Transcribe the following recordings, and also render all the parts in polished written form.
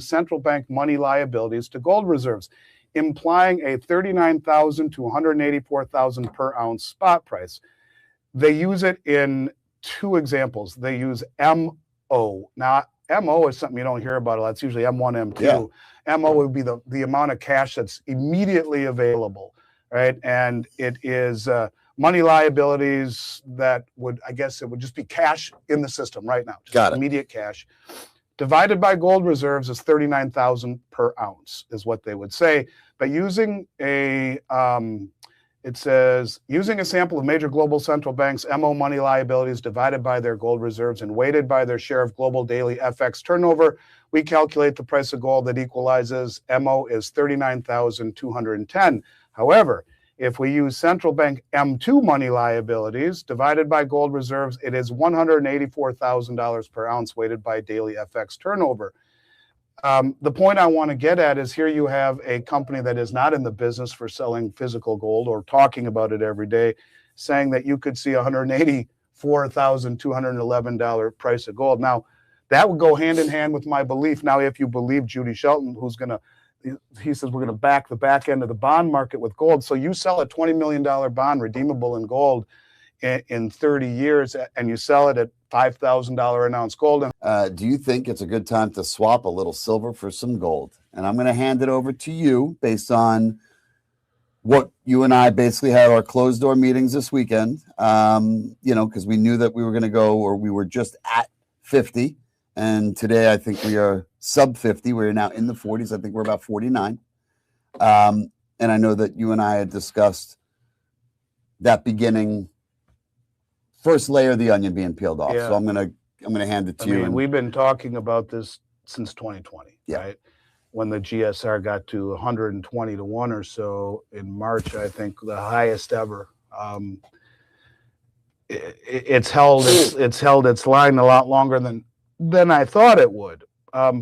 central bank money liabilities to gold reserves, implying a $39,000 to $184,000 per ounce spot price. They use it in two examples. They use MO. Now, MO is something you don't hear about a lot. It's usually M1, M2. Yeah. MO would be the amount of cash that's immediately available, right? And it is money liabilities that would, I guess it would just be cash in the system right now. Just immediate cash. Divided by gold reserves is 39,000 per ounce is what they would say. But using it says, using a sample of major global central banks' MO money liabilities divided by their gold reserves and weighted by their share of global daily FX turnover, we calculate the price of gold that equalizes MO is 39,210. However, if we use central bank M2 money liabilities divided by gold reserves, it is $184,000 per ounce weighted by daily FX turnover. The point I want to get at is here you have a company that is not in the business for selling physical gold or talking about it every day, saying that you could see $184,211 price of gold. Now, that would go hand in hand with my belief. Now, if you believe Judy Shelton, he says we're going to back the back end of the bond market with gold. So you sell a $20 million bond redeemable in gold in 30 years and you sell it at $5,000 an ounce gold. Do you think it's a good time to swap a little silver for some gold? And I'm going to hand it over to you based on what you and I basically had our closed door meetings this weekend, because we knew that we were going to go, or we were just at 50. And today I think we are sub 50. We're now in the 40s. I think we're about 49. And I know that you and I had discussed that beginning first layer of the onion being peeled off. Yeah. So I'm gonna hand it to you. We've been talking about this since 2020, right? When the GSR got to 120 to 1 or so in March, I think the highest ever. It's held its line a lot longer than I thought it would.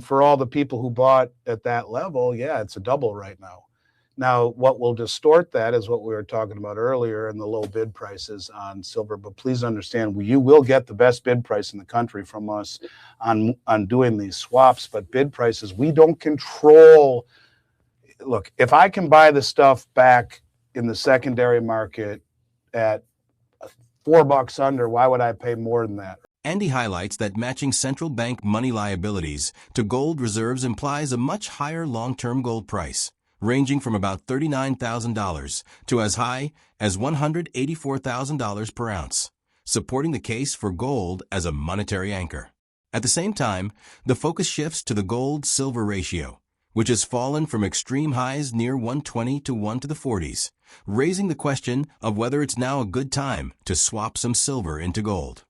For all the people who bought at that level, yeah, it's a double right now. Now, what will distort that is what we were talking about earlier in the low bid prices on silver. But please understand, you will get the best bid price in the country from us on doing these swaps. But bid prices, we don't control. Look, if I can buy the stuff back in the secondary market at $4 under, why would I pay more than that? Andy highlights that matching central bank money liabilities to gold reserves implies a much higher long-term gold price, ranging from about $39,000 to as high as $184,000 per ounce, supporting the case for gold as a monetary anchor. At the same time, the focus shifts to the gold-silver ratio, which has fallen from extreme highs near 120 to 1 to the 40s, raising the question of whether it's now a good time to swap some silver into gold.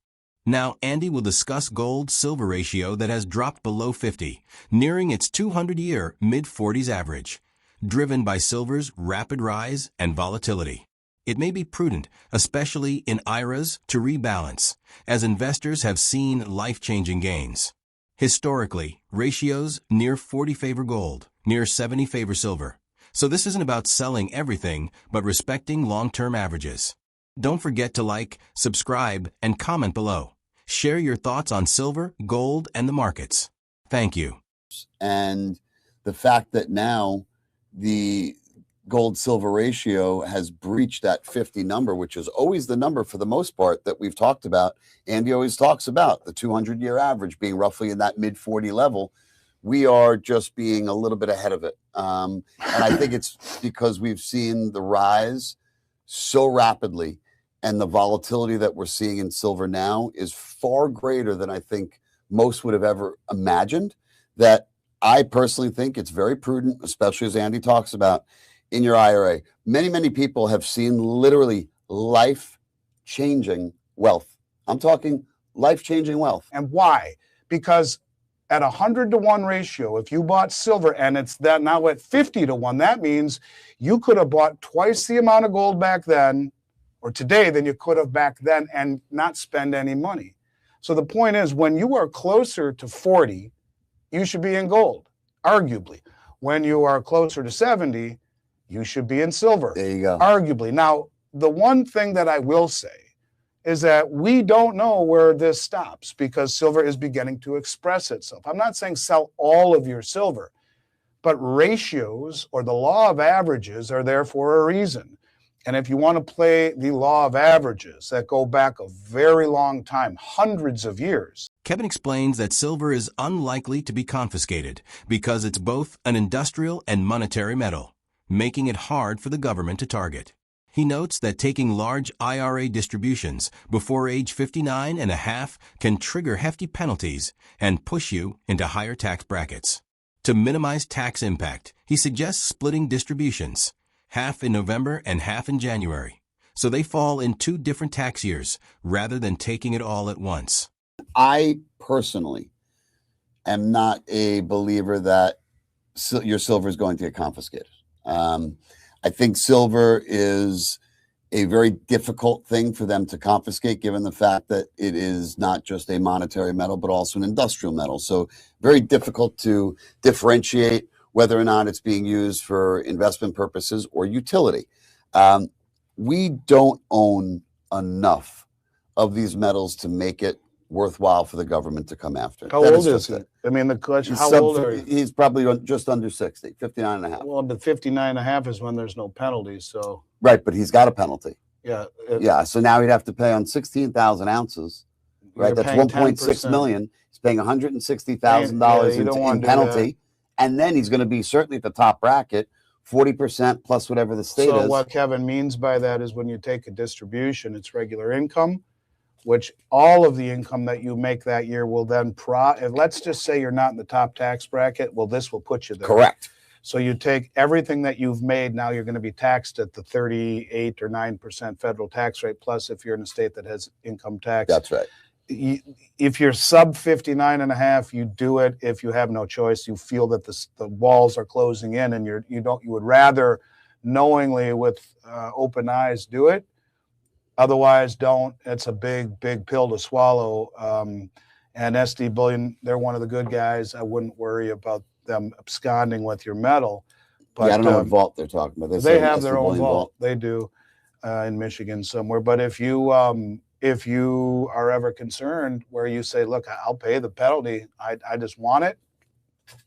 Now, Andy will discuss gold-silver ratio that has dropped below 50, nearing its 200-year mid-40s average, driven by silver's rapid rise and volatility. It may be prudent, especially in IRAs, to rebalance, as investors have seen life-changing gains. Historically, ratios near 40 favor gold, near 70 favor silver. So this isn't about selling everything, but respecting long-term averages. Don't forget to like, subscribe, and comment below. Share your thoughts on silver, gold, and the markets. Thank you. And the fact that now the gold-silver ratio has breached that 50 number, which is always the number for the most part that we've talked about. Andy always talks about the 200-year average being roughly in that mid-40 level. We are just being a little bit ahead of it. And I think it's because we've seen the rise so rapidly, and the volatility that we're seeing in silver now is far greater than I think most would have ever imagined, that I personally think it's very prudent, especially as Andy talks about, in your IRA. Many, many people have seen literally life-changing wealth. I'm talking life-changing wealth. And why? Because at 100 to 1 ratio, if you bought silver and it's that now at 50 to 1, that means you could have bought twice the amount of gold back then or today than you could have back then and not spend any money. So the point is, when you are closer to 40, you should be in gold, arguably. When you are closer to 70, you should be in silver. There you go. Arguably. Now, the one thing that I will say is that we don't know where this stops because silver is beginning to express itself. I'm not saying sell all of your silver, but ratios or the law of averages are there for a reason. And if you want to play the law of averages that go back a very long time, hundreds of years. Kevin explains that silver is unlikely to be confiscated because it's both an industrial and monetary metal, making it hard for the government to target. He notes that taking large IRA distributions before age 59 and a half can trigger hefty penalties and push you into higher tax brackets. To minimize tax impact, he suggests splitting distributions, half in November and half in January, so they fall in 2 different tax years rather than taking it all at once. I personally am not a believer that your silver is going to get confiscated. I think silver is a very difficult thing for them to confiscate, given the fact that it is not just a monetary metal, but also an industrial metal. So very difficult to differentiate whether or not it's being used for investment purposes or utility. We don't own enough of these metals to make it worthwhile for the government to come after. How old is he? I mean, the question, how old are you? He's probably just under 60, 59 and a half. Well, the 59 and a half is when there's no penalties, so. Right, but he's got a penalty. Yeah. Yeah, so now he'd have to pay on 16,000 ounces, right? That's 1.6 million. He's paying $160,000 in penalty. And then he's going to be certainly at the top bracket, 40% plus whatever the state is. So what Kevin means by that is when you take a distribution, it's regular income, which all of the income that you make that year will then let's just say you're not in the top tax bracket, well, this will put you there. Correct. So you take everything that you've made, now you're going to be taxed at the 38 or 9% federal tax rate, plus if you're in a state that has income tax. That's right. If you're sub 59 and a half, you do it. If you have no choice, you feel that the walls are closing in and you would rather knowingly with open eyes do it. Otherwise, don't. It's a big, big pill to swallow. And SD Bullion, they're one of the good guys. I wouldn't worry about them absconding with your metal. But yeah, I don't know what vault they're talking about. They have their own vault. They do in Michigan somewhere. But if you are ever concerned where you say, look, I'll pay the penalty, I just want it,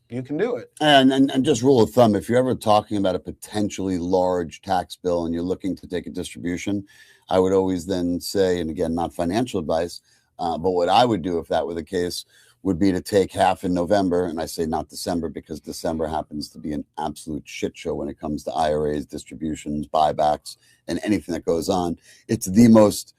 you can do it. And just rule of thumb, if you're ever talking about a potentially large tax bill and you're looking to take a distribution, I would always then say, and again, not financial advice, but what I would do if that were the case would be to take half in November. And I say not December because December happens to be an absolute shit show when it comes to IRAs, distributions, buybacks, and anything that goes on. It's the most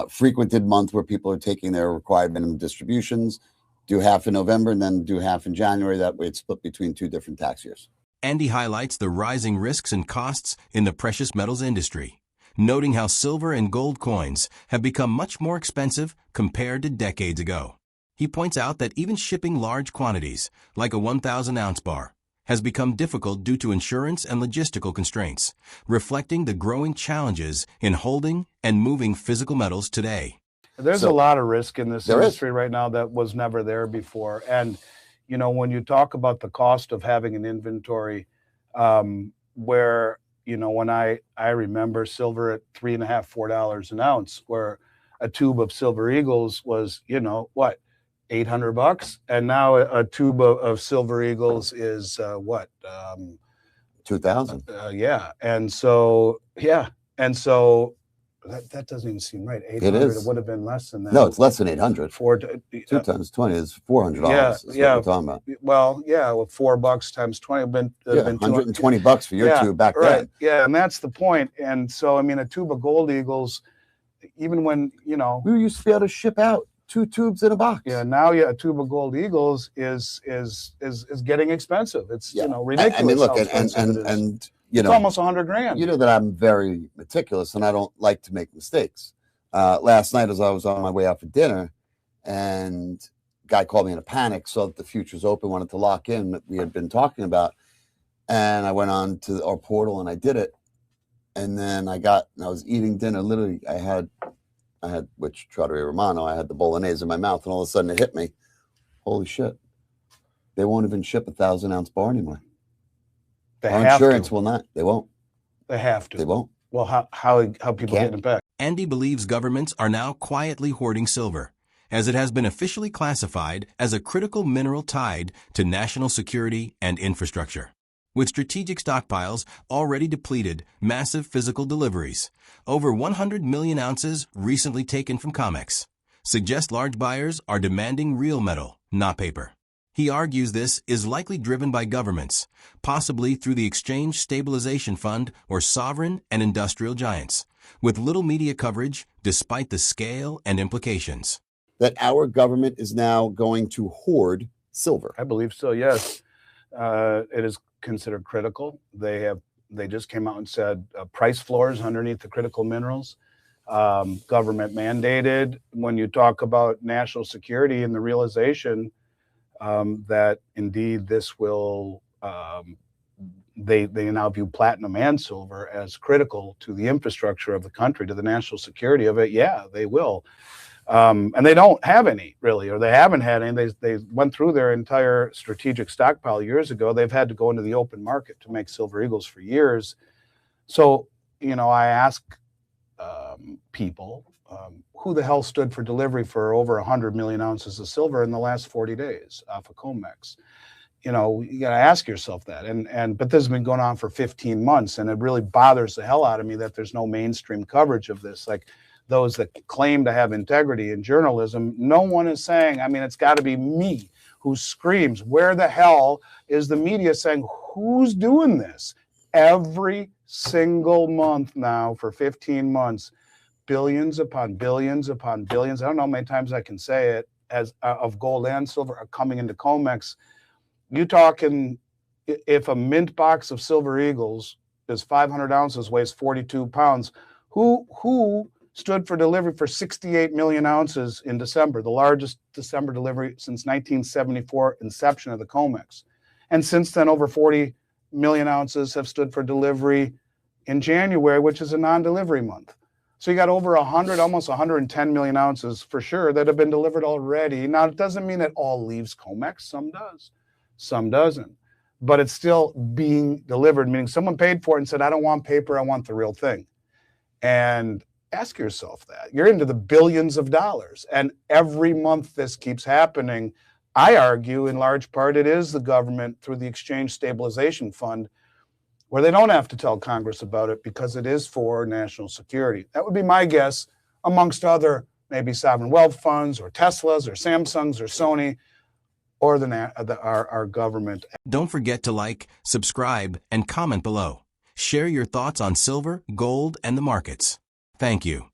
frequented month where people are taking their required minimum distributions. Do half in November and then do half in January. That way it's split between 2 different tax years. Andy highlights the rising risks and costs in the precious metals industry, noting how silver and gold coins have become much more expensive compared to decades ago. He points out that even shipping large quantities, like a 1,000-ounce bar, has become difficult due to insurance and logistical constraints, reflecting the growing challenges in holding and moving physical metals today. There's a lot of risk in this industry right now that was never there before. And, you know, when you talk about the cost of having an inventory, where, you know, when I remember silver at $3.50, $4 an ounce, where a tube of Silver Eagles was, you know, what, $800, and now a tube of Silver Eagles is what, 2,000. Yeah, and so that doesn't even seem right. 800. It would have been less than that. No, it's less than 800. 2 times 20 is $400. Yeah, That's what we're talking about. Well, yeah, well, $4 times 20 been $120 for your tube back then. Yeah, and that's the point. And so, I mean, a tube of Gold Eagles, even when, you know, we used to be able to ship out 2 tubes in a box. Yeah, now a tube of Gold Eagles is getting expensive. It's you know, ridiculous. I mean, look, and you know, it's almost $100,000. You know that I'm very meticulous and I don't like to make mistakes. Last night, as I was on my way out for dinner, and a guy called me in a panic, saw that the futures open, wanted to lock in that we had been talking about, and I went on to our portal and I did it, and then I was eating dinner. Literally, I had which Trattoria Romano, I had the bolognese in my mouth, and all of a sudden it hit me. Holy shit. They won't even ship a 1,000-ounce bar anymore. Our insurance will not. They won't. They have to. They won't. Well, how people getting it back? Andy believes governments are now quietly hoarding silver, as it has been officially classified as a critical mineral tied to national security and infrastructure. With strategic stockpiles already depleted, massive physical deliveries, over 100 million ounces recently taken from COMEX, suggest large buyers are demanding real metal, not paper. He argues this is likely driven by governments, possibly through the Exchange Stabilization Fund or sovereign and industrial giants, with little media coverage despite the scale and implications. That our government is now going to hoard silver. I believe so, yes. It is considered critical. They just came out and said price floors underneath the critical minerals. Government mandated. When you talk about national security and the realization that indeed this will, they now view platinum and silver as critical to the infrastructure of the country, to the national security of it. Yeah, they will. And they don't have any, really, or they haven't had any. They went through their entire strategic stockpile years ago. They've had to go into the open market to make silver eagles for years. So, I ask people, who the hell stood for delivery for over 100 million ounces of silver in the last 40 days off of COMEX? You got to ask yourself that. But this has been going on for 15 months, and it really bothers the hell out of me that there's no mainstream coverage of this. Like, those that claim to have integrity in journalism, no one is saying, it's got to be me who screams. Where the hell is the media saying, who's doing this? Every single month now for 15 months, billions upon billions upon billions, I don't know how many times I can say it, as of gold and silver are coming into COMEX. You talking, if a mint box of silver eagles is 500 ounces, weighs 42 pounds, who stood for delivery for 68 million ounces in December, the largest December delivery since 1974 inception of the COMEX. And since then, over 40 million ounces have stood for delivery in January, which is a non-delivery month. So you got over 100, almost 110 million ounces for sure that have been delivered already. Now, it doesn't mean it all leaves COMEX. Some does, some doesn't. But it's still being delivered, meaning someone paid for it and said, I don't want paper, I want the real thing. And ask yourself that. You're into the billions of dollars. And every month this keeps happening. I argue in large part it is the government through the Exchange Stabilization Fund, where they don't have to tell Congress about it because it is for national security. That would be my guess, amongst other maybe sovereign wealth funds or Teslas or Samsungs or Sony or our government. Don't forget to like, subscribe, and comment below. Share your thoughts on silver, gold, and the markets. Thank you.